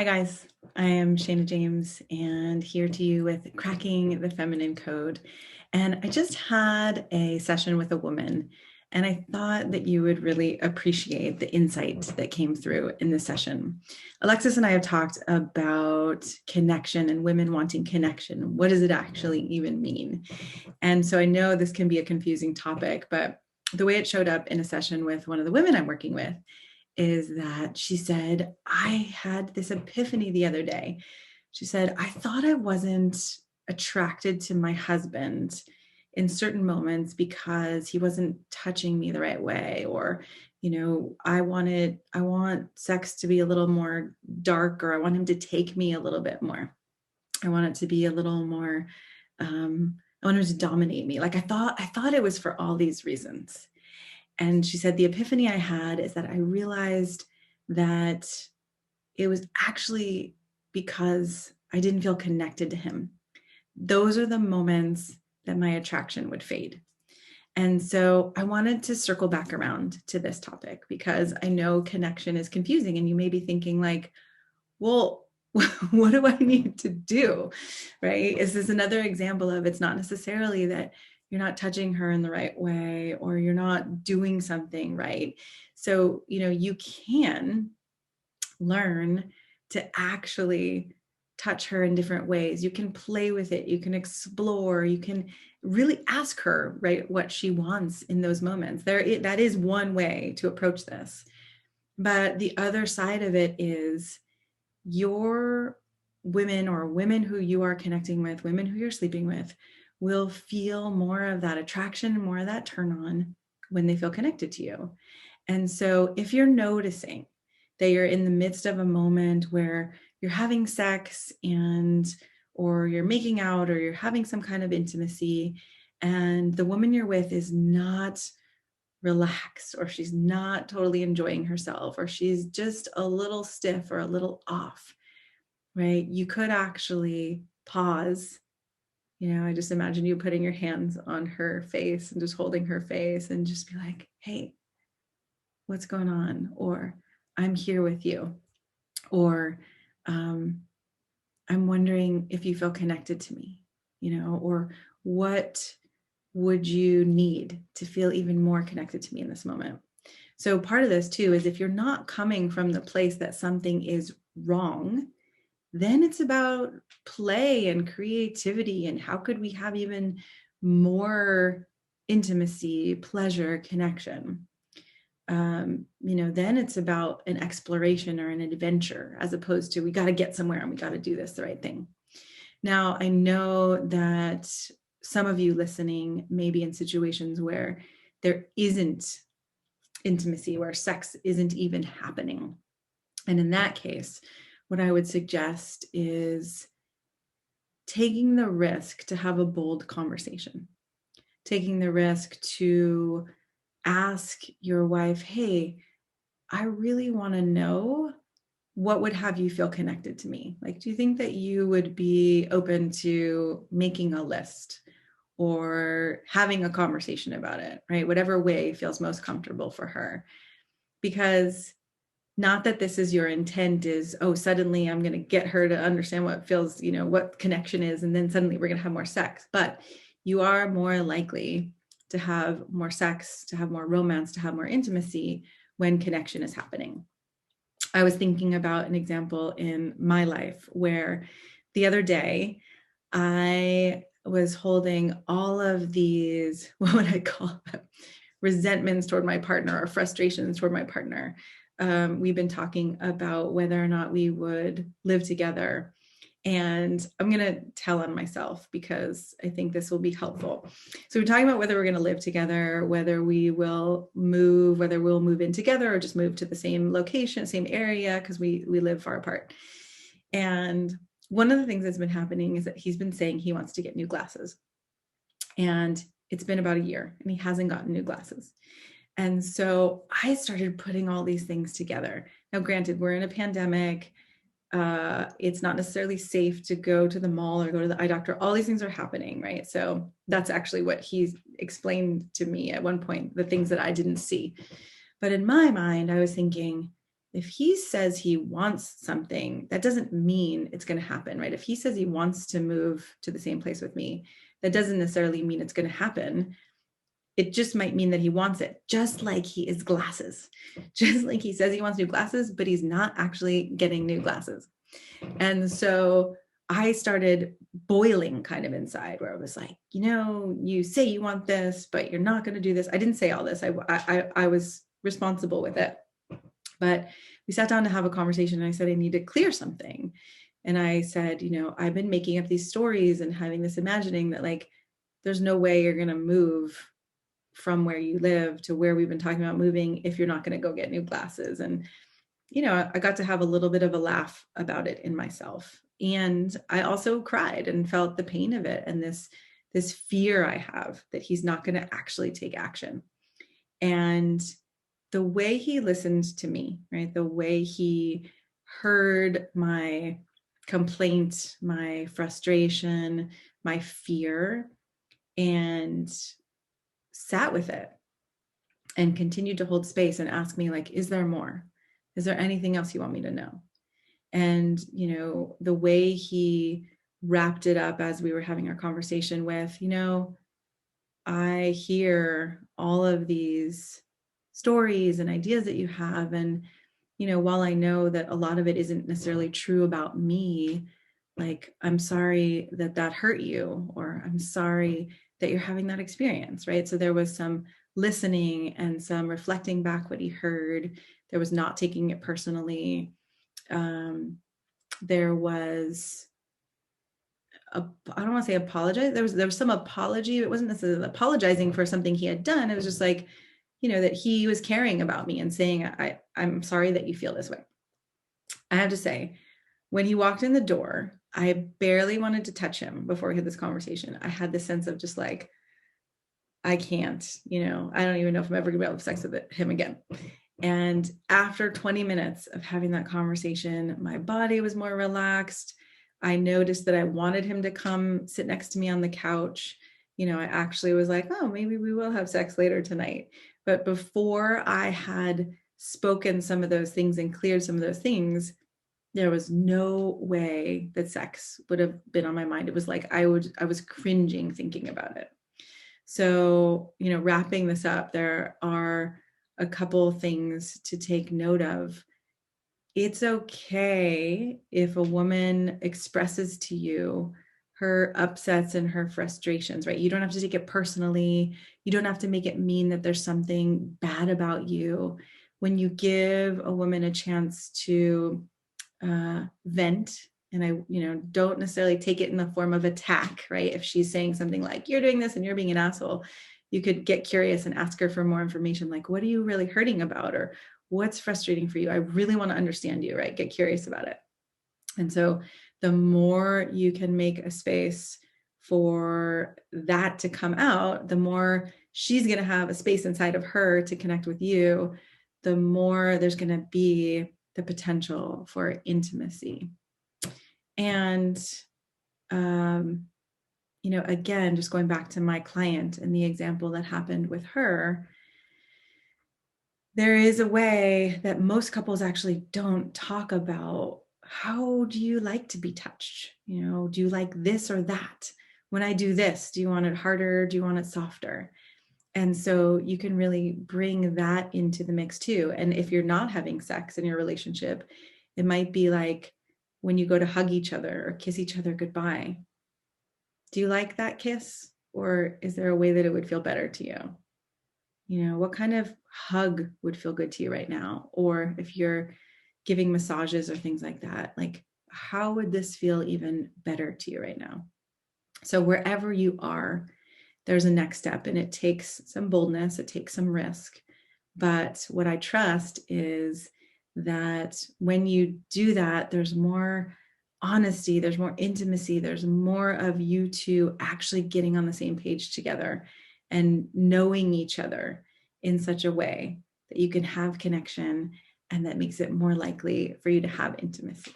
Hi guys, I am Shana James and here to you with Cracking the Feminine Code. And I just had a session with a woman and I thought that you would really appreciate the insight that came through in this session. Alexis and I have talked about connection and women wanting connection. What does it actually even mean? And so I know this can be a confusing topic, but the way it showed up in a session with one of the women I'm working with is that she said, I had this epiphany the other day. She said, I thought I wasn't attracted to my husband in certain moments because he wasn't touching me the right way, or I want sex to be a little more dark, or I want him to take me a little bit more. I want it to be a little more I want him to dominate me. Like I thought it was for all these reasons. And she said, the epiphany I had is that I realized that it was actually because I didn't feel connected to him. Those are the moments that my attraction would fade. And so I wanted to circle back around to this topic because I know connection is confusing, and you may be thinking like, well, what do I need to do? Right? Is this another example of it's not necessarily that you're not touching her in the right way or you're not doing something right? So, you can learn to actually touch her in different ways. You can play with it. You can explore. You can really ask her, right, what she wants in those moments. That is one way to approach this. But the other side of it is your women or women who you are connecting with, women who you're sleeping with, will feel more of that attraction, more of that turn on when they feel connected to you. And so if you're noticing that you're in the midst of a moment where you're having sex or you're making out or you're having some kind of intimacy, and the woman you're with is not relaxed, or she's not totally enjoying herself, or she's just a little stiff or a little off, right? You could actually pause. I just imagine you putting your hands on her face and just holding her face and just be like, hey, what's going on? Or I'm here with you. Or I'm wondering if you feel connected to me, or what would you need to feel even more connected to me in this moment? So part of this too is if you're not coming from the place that something is wrong, then it's about play and creativity and how could we have even more intimacy, pleasure, connection. Then it's about an exploration or an adventure, as opposed to we got to get somewhere and we got to do this the right thing. Now, I know that some of you listening may be in situations where there isn't intimacy, where sex isn't even happening. And in that case, what I would suggest is taking the risk to have a bold conversation, taking the risk to ask your wife, hey, I really want to know what would have you feel connected to me. Like, do you think that you would be open to making a list or having a conversation about it, right? Whatever way feels most comfortable for her. Because not that this is your intent is, oh, suddenly I'm going to get her to understand what feels, what connection is, and then suddenly we're going to have more sex. But you are more likely to have more sex, to have more romance, to have more intimacy when connection is happening. I was thinking about an example in my life where the other day I was holding all of these, what would I call them? Resentments toward my partner or frustrations toward my partner. We've been talking about whether or not we would live together. And I'm going to tell on myself because I think this will be helpful. So we're talking about whether we're going to live together, whether we'll move in together or just move to the same location, same area, because we live far apart. And one of the things that's been happening is that he's been saying he wants to get new glasses. And it's been about a year and he hasn't gotten new glasses. And so I started putting all these things together. Now, granted, we're in a pandemic. It's not necessarily safe to go to the mall or go to the eye doctor. All these things are happening, right? So that's actually what he's explained to me at one point, the things that I didn't see. But in my mind, I was thinking, if he says he wants something, that doesn't mean it's going to happen, right? If he says he wants to move to the same place with me, that doesn't necessarily mean it's going to happen. It just might mean that he wants it, just like he is glasses, just like he says he wants new glasses, but he's not actually getting new glasses. And so I started boiling kind of inside, where I was like, you say you want this, but you're not going to do this. I didn't say all this. I was responsible with it. But we sat down to have a conversation, and I said, I need to clear something. And I said, I've been making up these stories and having this imagining that, like, there's no way you're going to move from where you live to where we've been talking about moving if you're not going to go get new glasses. And, I got to have a little bit of a laugh about it in myself. And I also cried and felt the pain of it. And this fear I have that he's not going to actually take action. And the way he listened to me, right? The way he heard my complaint, my frustration, my fear, and sat with it and continued to hold space and ask me, like, is there more? Is there anything else you want me to know? And, the way he wrapped it up as we were having our conversation with, I hear all of these stories and ideas that you have. And, while I know that a lot of it isn't necessarily true about me, like, I'm sorry that hurt you, or I'm sorry that you're having that experience, right? So there was some listening and some reflecting back what he heard. There was not taking it personally. There was I don't want to say apologize. There was some apology. It wasn't necessarily apologizing for something he had done. It was just like, that he was caring about me and saying, I'm sorry that you feel this way. I have to say, when he walked in the door, I barely wanted to touch him before we had this conversation. I had this sense of just like, I can't, I don't even know if I'm ever gonna be able to have sex with him again. And after 20 minutes of having that conversation, my body was more relaxed. I noticed that I wanted him to come sit next to me on the couch. I actually was like, oh, maybe we will have sex later tonight. But before I had spoken some of those things and cleared some of those things, there was no way that sex would have been on my mind. It was like I was cringing thinking about it. So, wrapping this up, there are a couple of things to take note of. It's okay if a woman expresses to you her upsets and her frustrations, right? You don't have to take it personally. You don't have to make it mean that there's something bad about you. When you give a woman a chance to vent, and I, don't necessarily take it in the form of attack, right? If she's saying something like, you're doing this and you're being an asshole, you could get curious and ask her for more information. Like, what are you really hurting about? Or what's frustrating for you? I really want to understand you, right? Get curious about it. And so the more you can make a space for that to come out, the more she's going to have a space inside of her to connect with you, the more there's going to be the potential for intimacy. And, again, just going back to my client and the example that happened with her, there is a way that most couples actually don't talk about, how do you like to be touched? Do you like this or that? When I do this, do you want it harder? Do you want it softer? And so you can really bring that into the mix too. And if you're not having sex in your relationship, it might be like when you go to hug each other or kiss each other goodbye. Do you like that kiss? Or is there a way that it would feel better to you? What kind of hug would feel good to you right now? Or if you're giving massages or things like that, like, how would this feel even better to you right now? So wherever you are, there's a next step, and it takes some boldness, it takes some risk. But what I trust is that when you do that, there's more honesty, there's more intimacy, there's more of you two actually getting on the same page together and knowing each other in such a way that you can have connection, and that makes it more likely for you to have intimacy.